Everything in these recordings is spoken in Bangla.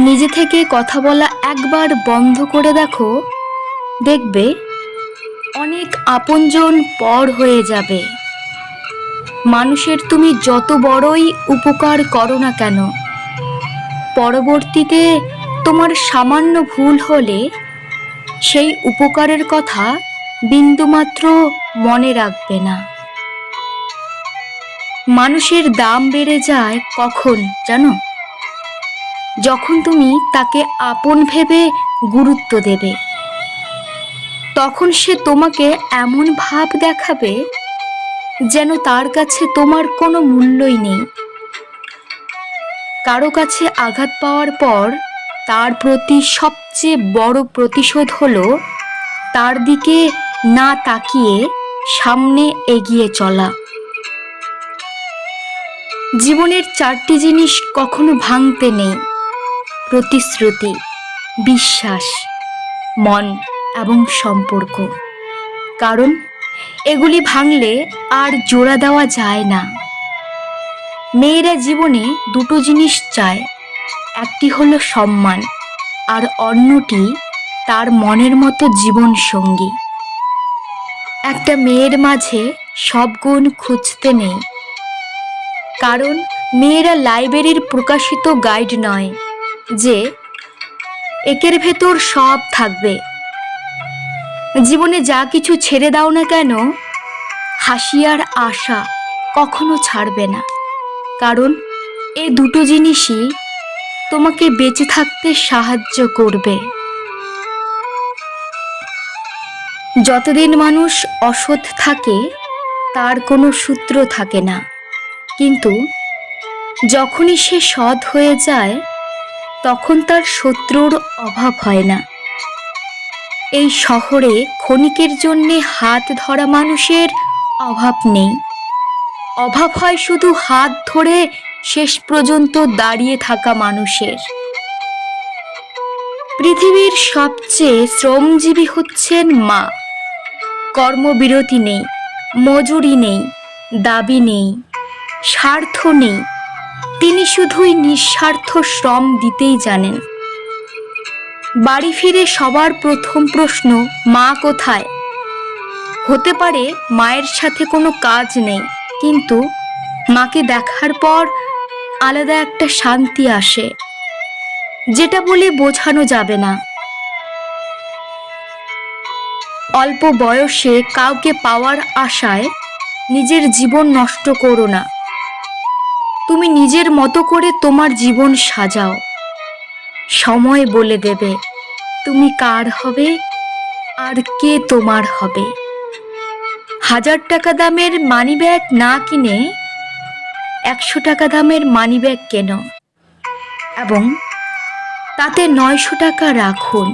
নিজে থেকে কথা বলা একবার বন্ধ করে দেখো, দেখবে অনেক আপনজন পর হয়ে যাবে। মানুষের তুমি যত বড়ই উপকার করো না কেন, পরবর্তীতে তোমার সামান্য ভুল হলে সেই উপকারের কথা বিন্দুমাত্র মনে রাখবে না। মানুষের দাম বেড়ে যায় কখন জানো? যখন তুমি তাকে আপন ভেবে গুরুত্ব দেবে, তখন সে তোমাকে এমন ভাব দেখাবে যেন তার কাছে তোমার কোনো মূল্যই নেই। কারো কাছে আঘাত পাওয়ার পর তার প্রতি সবচেয়ে বড় প্রতিশোধ হলো তার দিকে না তাকিয়ে সামনে এগিয়ে চলা। জীবনের চারটি জিনিস কখনো ভাঙতে নেই: প্রতিশ্রুতি, বিশ্বাস, মন এবং সম্পর্ক। কারণ এগুলি ভাঙলে আর জোড়া দেওয়া যায় না। মেয়েরা জীবনে দুটো জিনিস চায়, একটি হলো সম্মান আর অন্যটি তার মনের মতো জীবন সঙ্গী। একটা মেয়ের মাঝে সব গুণ খুঁজতে নেই, কারণ মেয়েরা লাইব্রেরির প্রকাশিত গাইড নয় যে একের ভেতর সব থাকবে। জীবনে যা কিছু ছেড়ে দাও না কেন, হাসি আর আশা কখনো ছাড়বে না, কারণ এই দুটো জিনিসই তোমাকে বেঁচে থাকতে সাহায্য করবে। যতদিন মানুষ অসৎ থাকে তার কোনো সূত্র থাকে না, কিন্তু যখনই সে সৎ হয়ে যায় তখন তার শত্রুর অভাব হয় না। এই শহরে ক্ষণিকের জন্যে হাত ধরা মানুষের অভাব নেই, অভাব হয় শুধু হাত ধরে শেষ পর্যন্ত দাঁড়িয়ে থাকা মানুষের। পৃথিবীর সবচেয়ে শ্রমজীবী হচ্ছেন মা। কর্মবিরতি নেই, মজুরি নেই, দাবি নেই, স্বার্থ নেই, তিনি শুধুই নিঃস্বার্থ শ্রম দিতেই জানেন। বাড়ি ফিরে সবার প্রথম প্রশ্ন, মা কোথায়? হতে পারে মায়ের সাথে কোনো কাজ নেই, কিন্তু মাকে দেখার পর আলাদা একটা শান্তি আসে, যেটা বলে বোঝানো যাবে না। অল্প বয়সে কাউকে পাওয়ার আশায় নিজের জীবন নষ্ট করো না। তুমি নিজের মতো করে তোমার জীবন সাজাও। সময় বলে দেবে তুমি কার হবে আর কে তোমার হবে। 1000 টাকা দামের মানিব্যাগ না কিনে 100 টাকা দামের মানিব্যাগ কেন, এবং তাতে 900 টাকা রাখুন।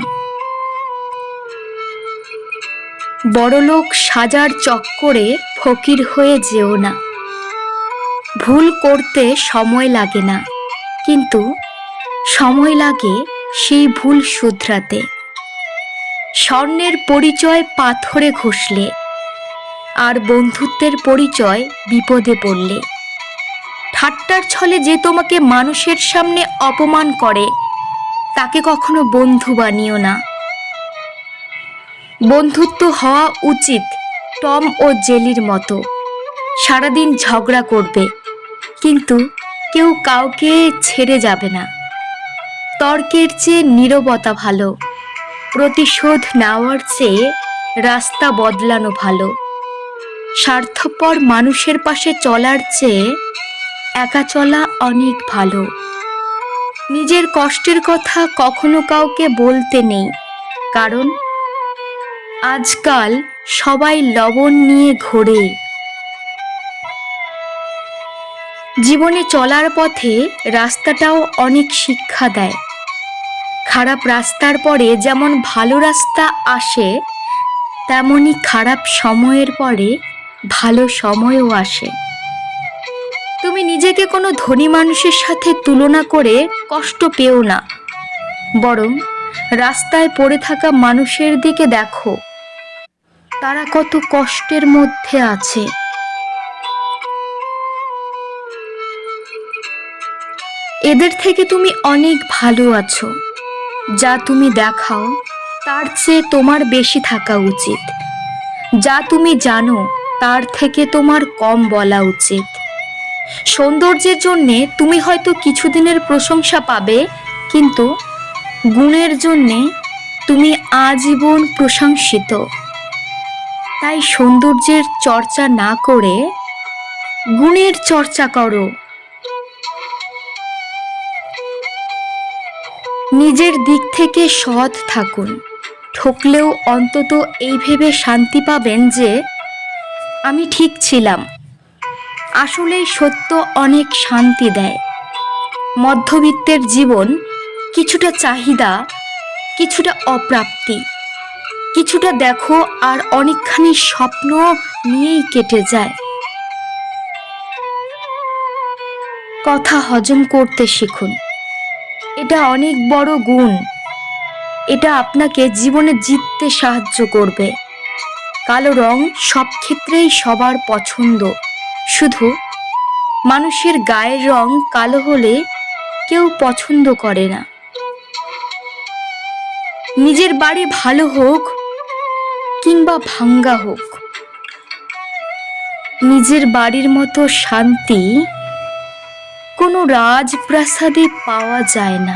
বড়লোক সাজার চক্করে ফকির হয়ে যেও না। ভুল করতে সময় লাগে না, কিন্তু সময় লাগে সেই ভুল শুধরাতে। স্বর্ণের পরিচয় পাথরে ঘষলে, আর বন্ধুত্বের পরিচয় বিপদে পড়লে। ঠাট্টার ছলে যে তোমাকে মানুষের সামনে অপমান করে তাকে কখনো বন্ধু বানিও না। বন্ধুত্ব হওয়া উচিত টম ও জেলির মতো, সারাদিন ঝগড়া করবে কিন্তু কেউ কাউকে ছেড়ে যাবে না। তর্কের চেয়ে নীরবতা ভালো, প্রতিশোধ নেওয়ার চেয়ে রাস্তা বদলানো ভালো। স্বার্থপর মানুষের পাশে চলার চেয়ে একা চলা অনেক ভালো। নিজের কষ্টের কথা কখনো কাউকে বলতে নেই, কারণ আজকাল সবাই লবণ নিয়ে ঘোরে। জীবনে চলার পথে রাস্তাটাও অনেক শিক্ষা দেয়। খারাপ রাস্তার পরে যেমন ভালো রাস্তা আসে, তেমনি খারাপ সময়ের পরে ভালো সময়ও আসে। তুমি নিজেকে কোনো ধনী মানুষের সাথে তুলনা করে কষ্ট পেও না, বরং রাস্তায় পড়ে থাকা মানুষের দিকে দেখো, তারা কত কষ্টের মধ্যে আছে। এদের থেকে তুমি অনেক ভালো আছো। যা তুমি দেখাও তার চেয়ে তোমার বেশি থাকা উচিত। যা তুমি জানো তার থেকে তোমার কম বলা উচিত। সৌন্দর্যের জন্যে তুমি হয়তো কিছুদিনের প্রশংসা পাবে, কিন্তু গুণের জন্যে তুমি আজীবন প্রশংসিত। তাই সৌন্দর্যের চর্চা না করে গুণের চর্চা করো। নিজের দিক থেকে সৎ থাকুন। ঠকলেও অন্তত এই ভেবে শান্তি পাবেন যে আমি ঠিক ছিলাম। আসলেই সত্য অনেক শান্তি দেয়। মধ্যবিত্তের জীবন কিছুটা চাহিদা, কিছুটা অপ্রাপ্তি, কিছুটা দেখো আর অনেকখানি স্বপ্ন নিয়েই কেটে যায়। কথা হজম করতে শিখুন। এটা অনেক বড় গুণ। এটা আপনাকে জীবনে জিততে সাহায্য করবে। কালো রং সব ক্ষেত্রেই সবার পছন্দ, শুধু মানুষের গায়ের রং কালো হলে কেউ পছন্দ করে না। নিজের বাড়ি ভালো হোক কিংবা ভাঙ্গা হোক, নিজের বাড়ির মতো শান্তি কোনো রাজপ্রাসাদে পাওয়া যায় না।